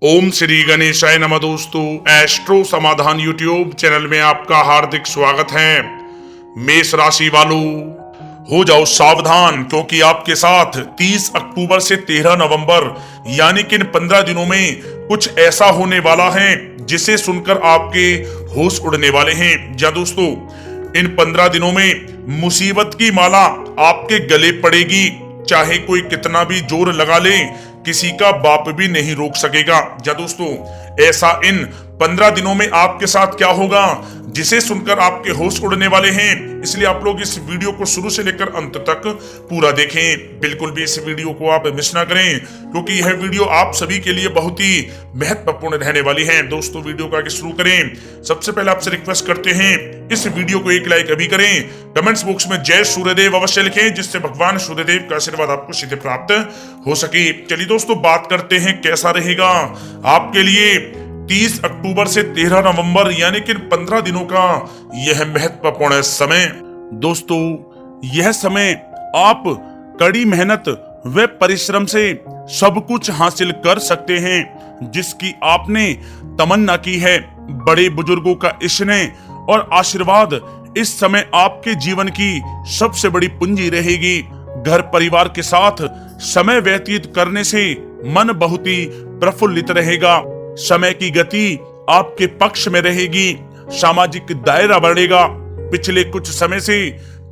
ओम श्री गणेशाय नमः। दोस्तों, एस्ट्रो समाधान यूट्यूब चैनल में आपका हार्दिक स्वागत है। मेष राशि वालों, हो जाओ सावधान, क्योंकि आपके साथ 30 अक्टूबर से 13 नवंबर यानी कि इन 15 दिनों में कुछ ऐसा होने वाला है जिसे सुनकर आपके होश उड़ने वाले हैं। जा दोस्तों, इन 15 दिनों में मुसीबत की माला आपके गले पड़ेगी, चाहे कोई कितना भी जोर लगा ले, किसी का बाप भी नहीं रोक सकेगा। जा दोस्तों, ऐसा इन 15 दिनों में आपके साथ क्या होगा जिसे सुनकर आपके होश उड़ने वाले हैं। इसलिए आप लोग इस वीडियो को शुरू से लेकर अंत तक पूरा देखें। बिल्कुल भी इस वीडियो को आप मिस ना करें, क्योंकि यह वीडियो आप सभी के लिए बहुत ही महत्वपूर्ण रहने वाली है। दोस्तों, वीडियो को आगे शुरू करें, सबसे पहले आपसे रिक्वेस्ट करते हैं इस वीडियो को एक लाइक अभी करें। कमेंट्स बॉक्स में जय सूर्यदेव अवश्य लिखें, जिससे भगवान सूर्यदेव का आशीर्वाद आपको सीधे प्राप्त हो सके। चलिए दोस्तों, बात करते हैं कैसा रहेगा आपके लिए 30 अक्टूबर से 13 नवंबर यानी कि 15 दिनों का यह महत्वपूर्ण समय। दोस्तों, यह समय आप कड़ी मेहनत व परिश्रम से सब कुछ हासिल कर सकते हैं जिसकी आपने तमन्ना की है। बड़े बुजुर्गों का स्नेह और आशीर्वाद इस समय आपके जीवन की सबसे बड़ी पूंजी रहेगी। घर परिवार के साथ समय व्यतीत करने से मन बहुत ही प्रफुल्लित रहेगा। समय की गति आपके पक्ष में रहेगी, सामाजिक दायरा बढ़ेगा। पिछले कुछ समय से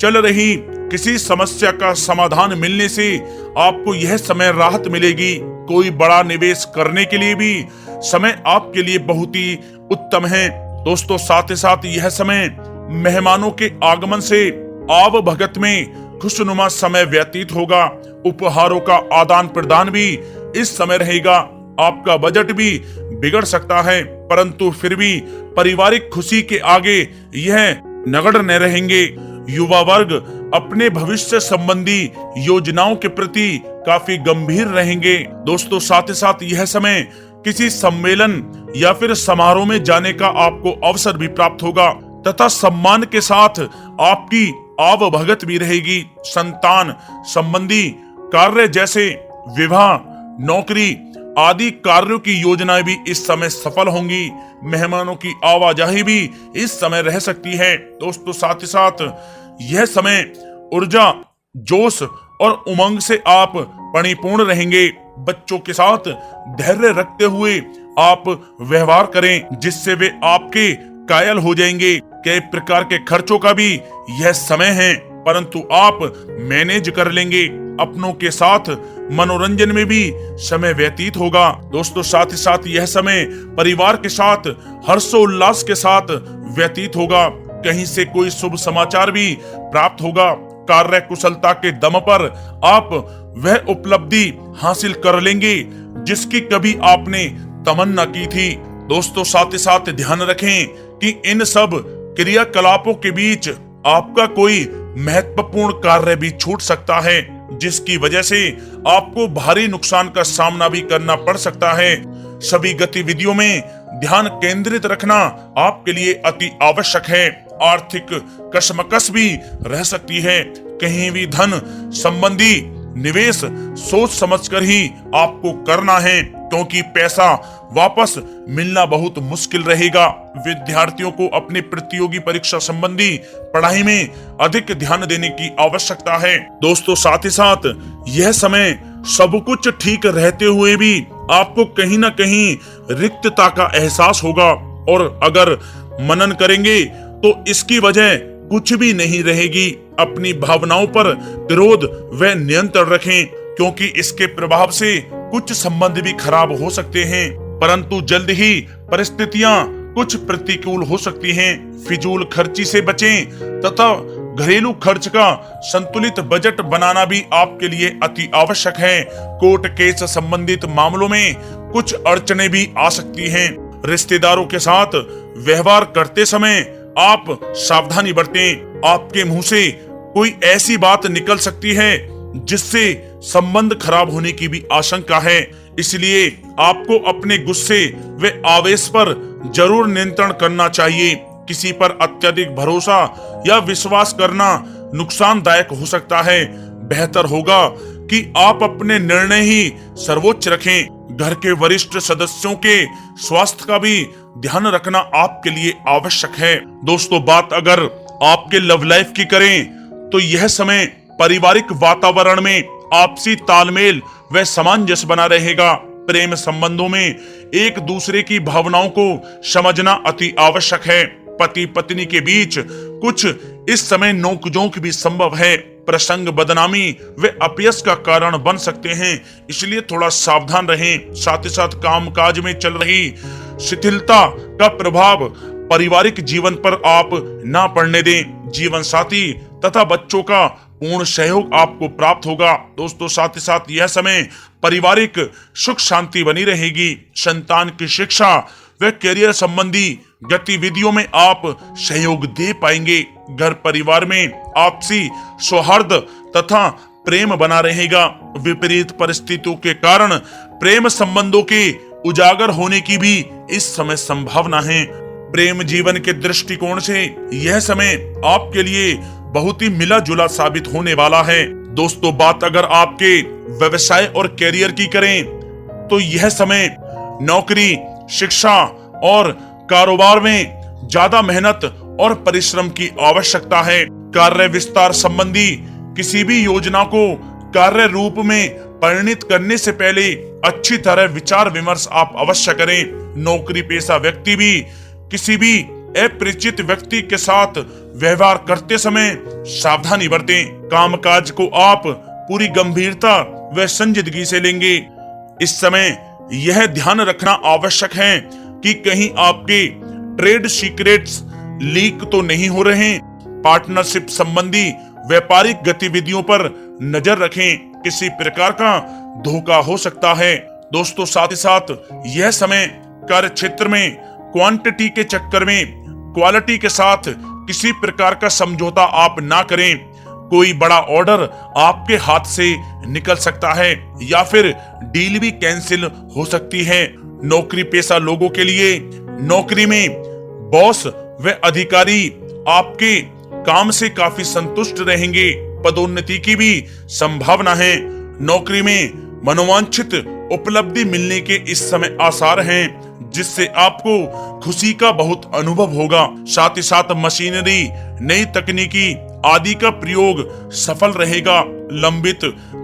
चल रही किसी समस्या का समाधान मिलने से आपको यह समय राहत मिलेगी। कोई बड़ा निवेश करने के लिए भी समय आपके लिए बहुत ही उत्तम है। दोस्तों, साथ ही साथ यह समय मेहमानों के आगमन से आव भगत में खुशनुमा समय व्यतीत होगा। उपहारों का आदान प्रदान भी इस समय रहेगा। आपका बजट भी बिगड़ सकता है, परंतु फिर भी पारिवारिक खुशी के आगे यह नगण्य न रहेंगे। युवा वर्ग अपने भविष्य संबंधी योजनाओं के प्रति काफी गंभीर रहेंगे। दोस्तों, साथ ही साथ यह समय किसी सम्मेलन या फिर समारोह में जाने का आपको अवसर भी प्राप्त होगा तथा सम्मान के साथ आपकी आवभगत भी रहेगी। संतान संबंधी कार्य जैसे विवाह, नौकरी आदि कार्यों की योजनाएं भी इस समय सफल होंगी। मेहमानों की आवाजाही भी इस समय रह सकती है। दोस्तों, साथ ही साथ यह समय ऊर्जा, जोश और उमंग से आप परिपूर्ण रहेंगे। बच्चों के साथ धैर्य रखते हुए आप व्यवहार करें, जिससे वे आपके कायल हो जाएंगे। कई प्रकार के खर्चों का भी यह समय है, परंतु आप मैनेज कर लेंगे। अपनों के साथ मनोरंजन में भी समय व्यतीत होगा। दोस्तों, साथ ही साथ यह समय परिवार के साथ हर्षोल्लास के साथ व्यतीत होगा। कहीं से कोई शुभ समाचार भी प्राप्त होगा। कार्य कुशलता के दम पर आप वह उपलब्धि हासिल कर लेंगे जिसकी कभी आपने तमन्ना की थी। दोस्तों, साथ ही साथ ध्यान रखें कि इन सब क्रियाकलापों के बीच आपका कोई महत्वपूर्ण कार्य भी छूट सकता है, जिसकी वजह से आपको भारी नुकसान का सामना भी करना पड़ सकता है। सभी गतिविधियों में ध्यान केंद्रित रखना आपके लिए अति आवश्यक है। आर्थिक कशमकश भी रह सकती है। कहीं भी धन संबंधी निवेश सोच समझकर ही आपको करना है, क्योंकि पैसा वापस मिलना बहुत मुश्किल रहेगा। विद्यार्थियों को अपनी प्रतियोगी परीक्षा संबंधी पढ़ाई में अधिक ध्यान देने की आवश्यकता है। दोस्तों, साथ ही साथ यह समय सब कुछ ठीक रहते हुए भी आपको कहीं ना कहीं रिक्तता का एहसास होगा, और अगर मनन करेंगे तो इसकी वजह कुछ भी नहीं रहेगी। अपनी भावनाओं पर विरोध व नियंत्रण रखें, क्योंकि इसके प्रभाव से कुछ संबंध भी खराब हो सकते हैं, परंतु जल्द ही परिस्थितियां कुछ प्रतिकूल हो सकती हैं। फिजूल खर्ची से बचें तथा घरेलू खर्च का संतुलित बजट बनाना भी आपके लिए अति आवश्यक है। कोर्ट केस संबंधित मामलों में कुछ अड़चनें भी आ सकती हैं। रिश्तेदारों के साथ व्यवहार करते समय आप सावधानी बरतें। आपके मुंह से कोई ऐसी बात निकल सकती है जिससे संबंध खराब होने की भी आशंका है। इसलिए आपको अपने गुस्से व आवेश पर जरूर नियंत्रण करना चाहिए। किसी पर अत्यधिक भरोसा या विश्वास करना नुकसानदायक हो सकता है। बेहतर होगा कि आप अपने निर्णय ही सर्वोच्च रखें। घर के वरिष्ठ सदस्यों के स्वास्थ्य का भी ध्यान रखना आपके लिए आवश्यक है। दोस्तों, बात अगर आपके लव लाइफ की करें तो यह समय पारिवारिक वातावरण में आपसी तालमेल व सामंजस्य बना रहेगा। प्रेम संबंधों में एक दूसरे की भावनाओं को समझना अति आवश्यक है। पति पत्नी के बीच कुछ इस समय नोकझोंक भी संभव है। प्रसंग बदनामी व अपयश का कारण बन सकते हैं, इसलिए थोड़ा सावधान रहें। साथ ही साथ कामकाज में चल रही शिथिलता का प्रभाव पारिवारिक जीवन पर आप ना पड़ने दें। जीवन साथी तथा बच्चों का पूर्ण सहयोग आपको प्राप्त होगा। दोस्तों, साथ ही साथ यह समय पारिवारिक सुख शांति बनी रहेगी। संतान की शिक्षा व करियर संबंधी गतिविधियों में आप सहयोग दे पाएंगे। घर परिवार में आपसी सौहार्द तथा प्रेम बना रहेगा। विपरीत परिस्थितियों के कारण प्रेम संबंधों के उजागर होने की भी इस समय संभावना है। प्रेम जीवन के दृष्टिकोण से यह समय आपके लिए बहुत ही मिला जुला साबित होने वाला है। दोस्तों, बात अगर आपके व्यवसाय और कैरियर की करें तो यह समय नौकरी, शिक्षा और कारोबार में ज्यादा मेहनत और परिश्रम की आवश्यकता है। कार्य विस्तार संबंधी किसी भी योजना को कार्य रूप में परिणित करने से पहले अच्छी तरह विचार विमर्श आप अवश्य करें। नौकरी पेशा व्यक्ति भी किसी भी अपरिचित व्यक्ति के साथ व्यवहार करते समय सावधानी बरतें। कामकाज को आप पूरी गंभीरता व संजीदगी से लेंगे। इस समय यह ध्यान रखना आवश्यक है कि कहीं आपके ट्रेड सीक्रेट्स लीक तो नहीं हो रहे। पार्टनरशिप संबंधी व्यापारिक गतिविधियों पर नजर रखें, किसी प्रकार का धोखा हो सकता है। दोस्तों, साथ ही साथ यह समय कार्य क्षेत्र में क्वांटिटी के चक्कर में क्वालिटी के साथ किसी प्रकार का समझौता आप ना करें। कोई बड़ा ऑर्डर आपके हाथ से निकल सकता है या फिर डील भी कैंसिल हो सकती है। नौकरी पेशा लोगों के लिए नौकरी में बॉस व अधिकारी आपके काम से काफी संतुष्ट रहेंगे। पदोन्नति की भी संभावना है। नौकरी में मनोवांछित उपलब्धि मिलने के इस समय आसार हैं, जिससे आपको खुशी का बहुत अनुभव होगा। साथ ही साथ मशीनरी, नई तकनीकी आदि का प्रयोग सफल रहेगा। लंबित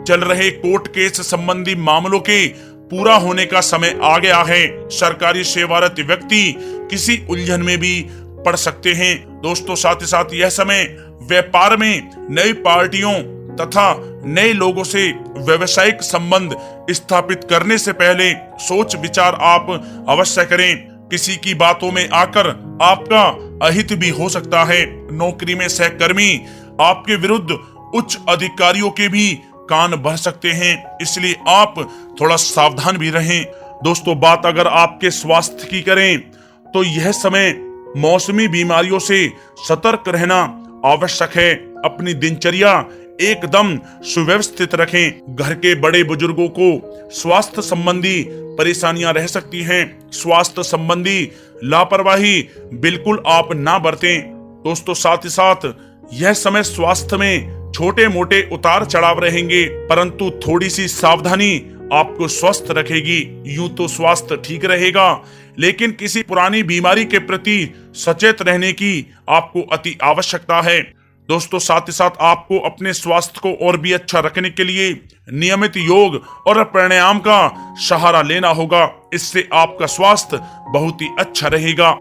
चल रहे कोर्ट केस संबंधी मामलों के पूरा होने का समय आ गया है। सरकारी सेवारत व्यक्ति किसी उलझन में भी पड़ सकते हैं। दोस्तों, साथ ही साथ यह समय व्यापार में नई पार्टियों तथा नए लोगों से व्यवसायिक संबंध स्थापित करने से पहले सोच विचार आप अवश्य करें। किसी की बातों में आकर आपका अहित भी हो सकता है। नौकरी में सहकर्मी आपके विरुद्ध उच्च अधिकारियों के भी कान भर सकते हैं, इसलिए आप थोड़ा सावधान भी रहें। दोस्तों, बात अगर आपके स्वास्थ्य की करें तो यह समय मौसमी बीमारियों से सतर्क रहना आवश्यक है। अपनी दिनचर्या एकदम सुव्यवस्थित रखें। घर के बड़े बुजुर्गों को स्वास्थ्य संबंधी परेशानियां रह सकती हैं। स्वास्थ्य संबंधी लापरवाही बिल्कुल आप ना बरतें। दोस्तों, साथ ही साथ यह समय स्वास्थ्य में छोटे मोटे उतार चढ़ाव रहेंगे, परंतु थोड़ी सी सावधानी आपको स्वस्थ रखेगी। यूं तो स्वास्थ्य ठीक रहेगा, लेकिन किसी पुरानी बीमारी के प्रति सचेत रहने की आपको अति आवश्यकता है। दोस्तों, साथ ही साथ आपको अपने स्वास्थ्य को और भी अच्छा रखने के लिए नियमित योग और प्राणायाम का सहारा लेना होगा। इससे आपका स्वास्थ्य बहुत ही अच्छा रहेगा।